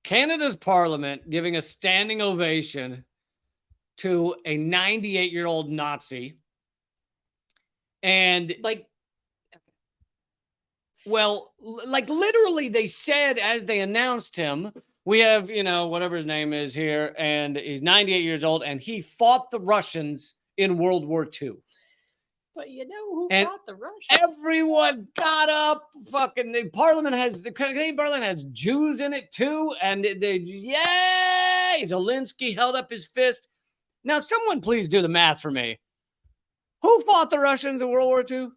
Canada's parliament giving a standing ovation to a 98-year-old Nazi. And like, well, like literally they said as they announced him, we have, whatever his name is here, and he's 98 years old, and he fought the Russians in World War II. But you know who fought the Russians? Everyone got up. Fucking the Canadian Parliament has Jews in it too, and yay! Zelensky held up his fist. Now, someone please do the math for me. Who fought the Russians in World War II?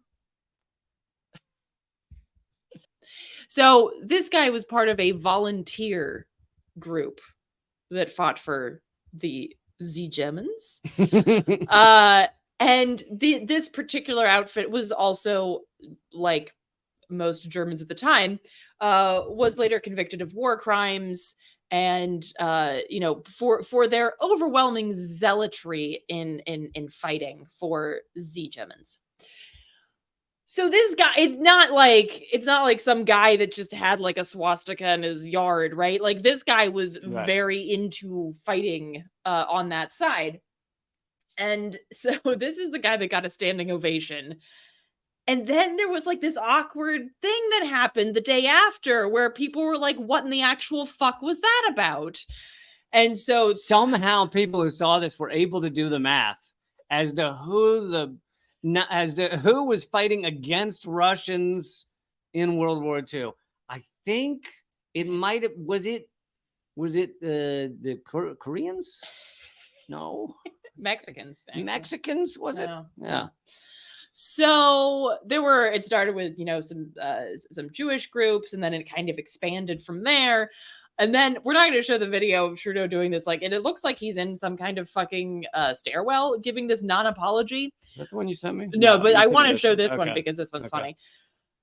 So this guy was part of a volunteer group that fought for the Germans. And this particular outfit was also, like most Germans at the time, was later convicted of war crimes and, for their overwhelming zealotry in fighting for Germans. So this guy, it's not like some guy that just had like a swastika in his yard, right? Like this guy was very into fighting on that side. And so this is the guy that got a standing ovation. And then there was like this awkward thing that happened the day after where people were like, what in the actual fuck was that about? And so somehow people who saw this were able to do the math as to who was fighting against Russians in World War II. I think it might have, was it the Koreans? No. Mexicans, was it? Yeah. So it started with, some Jewish groups, and then it kind of expanded from there. And then we're not going to show the video of Trudeau doing this, and it looks like he's in some kind of fucking stairwell giving this non-apology. Is that the one you sent me? No, but I want to show this one because this one's funny.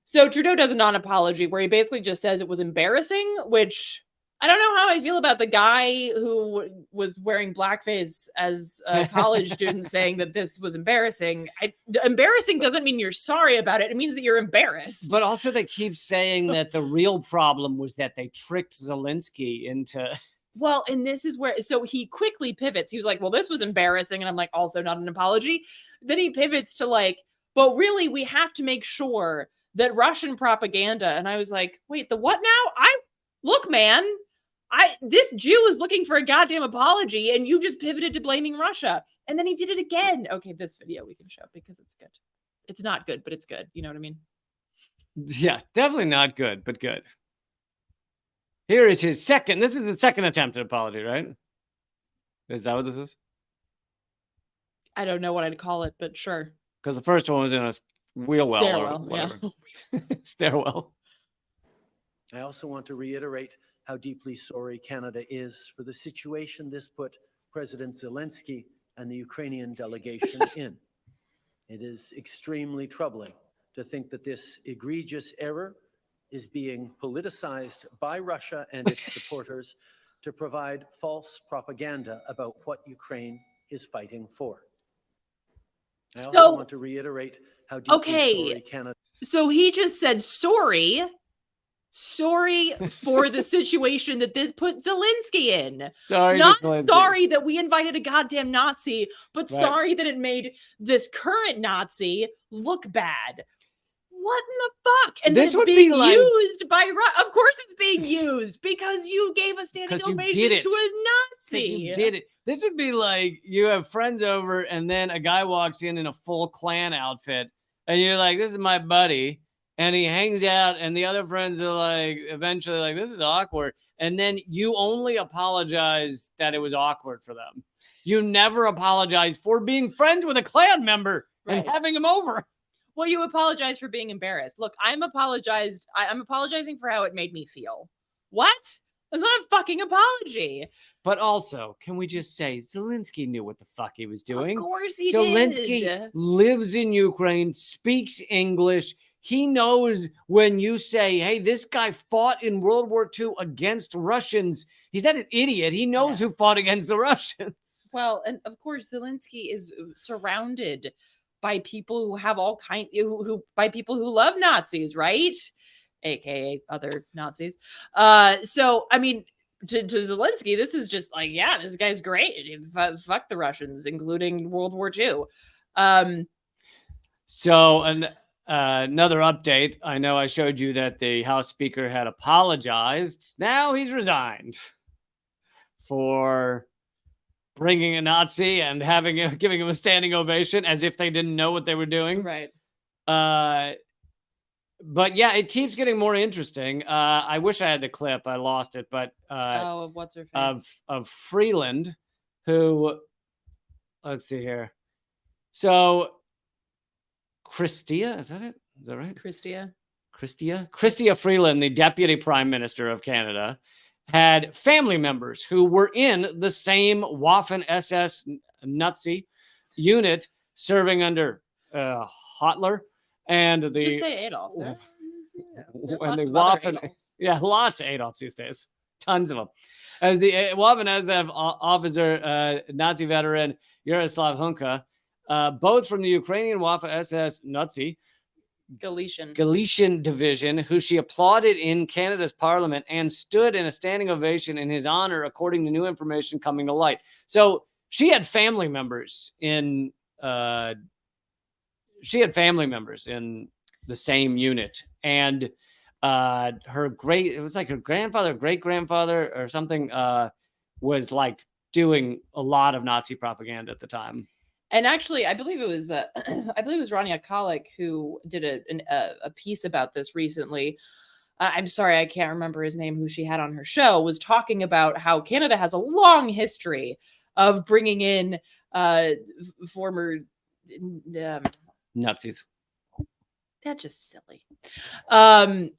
So Trudeau does a non-apology where he basically just says it was embarrassing, which I don't know how I feel about the guy who was wearing blackface as a college student saying that this was embarrassing. Embarrassing doesn't mean you're sorry about it. It means that you're embarrassed. But also they keep saying that the real problem was that they tricked Zelensky into... Well, and this is where... So he quickly pivots. He was like, well, this was embarrassing. And I'm like, also not an apology. Then he pivots to like, but really, we have to make sure that Russian propaganda... And I was like, wait, the what now? Look, man... this Jew is looking for a goddamn apology, and you just pivoted to blaming Russia. And then he did it again. Okay, this video we can show because it's good. It's not good, but it's good. You know what I mean? Yeah, definitely not good, but good. Here is his second. This is the second attempt at apology, right? Is that what this is? I don't know what I'd call it, but sure. Because the first one was in a wheel stairwell, or whatever. Yeah. Stairwell. I also want to reiterate how deeply sorry Canada is for the situation this put President Zelensky and the Ukrainian delegation in. It is extremely troubling to think that this egregious error is being politicized by Russia and its supporters to provide false propaganda about what Ukraine is fighting for. I also want to reiterate how deeply sorry Canada... So he just said sorry for the situation that this put Zelensky in. Not sorry that we invited a goddamn Nazi, but sorry that it made this current Nazi look bad. What in the fuck? And this would be used by Russia. Of course it's being used because you gave a standing ovation to a Nazi. You did it. This would be like you have friends over and then a guy walks in a full Klan outfit and you're like, this is my buddy. And he hangs out and the other friends are like, eventually like, this is awkward. And then you only apologize that it was awkward for them. You never apologize for being friends with a Klan member and having him over. Well, you apologize for being embarrassed. Look, I'm apologizing for how it made me feel. What? That's not a fucking apology. But also, can we just say Zelensky knew what the fuck he was doing? Of course he did. Zelensky lives in Ukraine, speaks English. He knows when you say, hey, this guy fought in World War II against Russians. He's not an idiot. He knows who fought against the Russians. Well, and of course, Zelensky is surrounded by people who have all kinds, by people who love Nazis, right? AKA other Nazis. So, I mean, to Zelensky, this is just like, yeah, this guy's great. Fuck the Russians, including World War II. So another update. I know I showed you that the House Speaker had apologized. Now he's resigned for bringing a Nazi and giving him a standing ovation as if they didn't know what they were doing. Right. But yeah, it keeps getting more interesting. I wish I had the clip. I lost it, but of what's her face? Of Freeland, who, let's see here. So Chrystia, is that it? Is that right? Chrystia Freeland, the Deputy Prime Minister of Canada, had family members who were in the same Waffen SS Nazi unit serving under Hitler. And the just say Adolf. And the Waffen, lots of Adolfs these days, tons of them. As the Waffen SS officer, Nazi veteran Yaroslav Hunka, both from the Ukrainian Waffen SS Nazi Galician division, who she applauded in Canada's parliament and stood in a standing ovation in his honor, according to new information coming to light. So she had family members in. She had family members in the same unit, and it was like her grandfather, great grandfather, or something, was like doing a lot of Nazi propaganda at the time. And actually, I believe it was Rania Kalik who did a piece about this recently. I'm sorry, I can't remember his name. Who she had on her show was talking about how Canada has a long history of bringing in former. Nazis. That's just silly. Third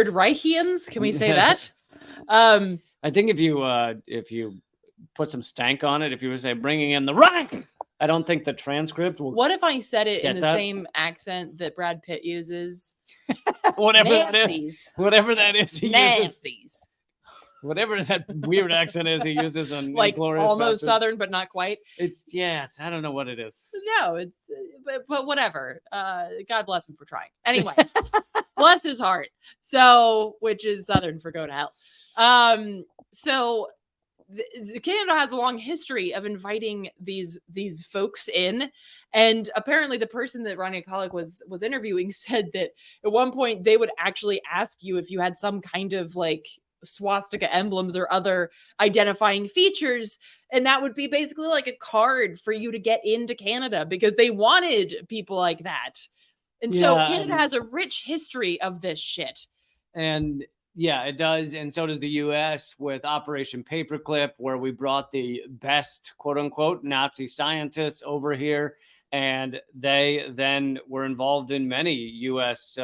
Reichians, can we say that? I think if you put some stank on it, if you were say bringing in the Reich, I don't think the transcript will. What if I said it in the same accent that Brad Pitt uses? Whatever Nazis. Whatever that is, he Nazis. uses. Whatever that weird accent is, he uses on like almost Bastards. Southern, but not quite. It's I don't know what it is. No, it's but whatever. God bless him for trying. Anyway, bless his heart. So, which is Southern for go to hell. So Canada has a long history of inviting these folks in, and apparently the person that Rania Kalik was interviewing said that at one point they would actually ask you if you had some kind of like swastika emblems or other identifying features, and that would be basically like a card for you to get into Canada because they wanted people like that. And so Canada has a rich history of this shit. And yeah, it does. And so does the US with Operation Paperclip, where we brought the best, quote unquote, Nazi scientists over here. And they then were involved in many US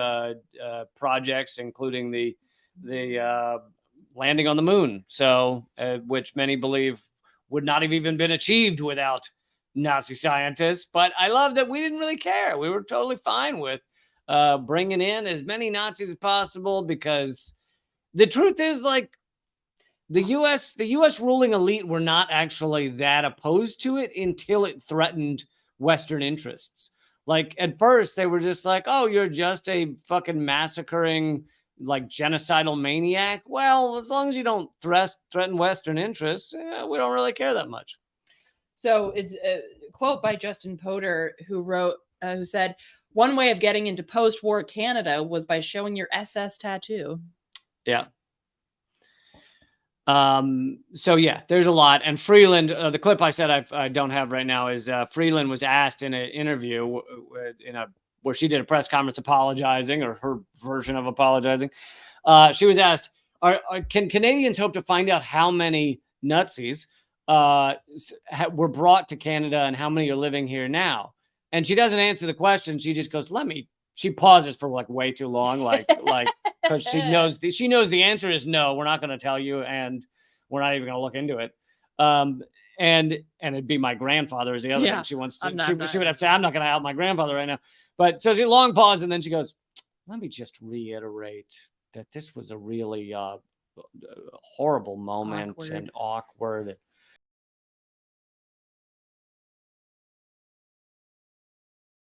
projects, including the landing on the moon. So, which many believe would not have even been achieved without Nazi scientists. But I love that we didn't really care. We were totally fine with bringing in as many Nazis as possible, because the truth is, like, the U.S. ruling elite were not actually that opposed to it until it threatened Western interests. Like, at first, they were just like, oh, you're just a fucking massacring, like, genocidal maniac. Well, as long as you don't threaten Western interests, we don't really care that much. So it's a quote by Justin Potter, who said, one way of getting into post-war Canada was by showing your SS tattoo. Yeah. So yeah, there's a lot. And Freeland, the clip I said I don't have right now is Freeland was asked in an interview where she did a press conference apologizing, or her version of apologizing. She was asked, can Canadians hope to find out how many Nazis were brought to Canada and how many are living here now? And she doesn't answer the question. She just goes, she pauses for like way too long, like because she knows the answer is no, we're not going to tell you, and we're not even going to look into it. And it'd be my grandfather is the other thing she wants to. She would have to say, I'm not going to help my grandfather right now. But so she long pause, and then she goes, let me just reiterate that this was a really horrible moment and awkward.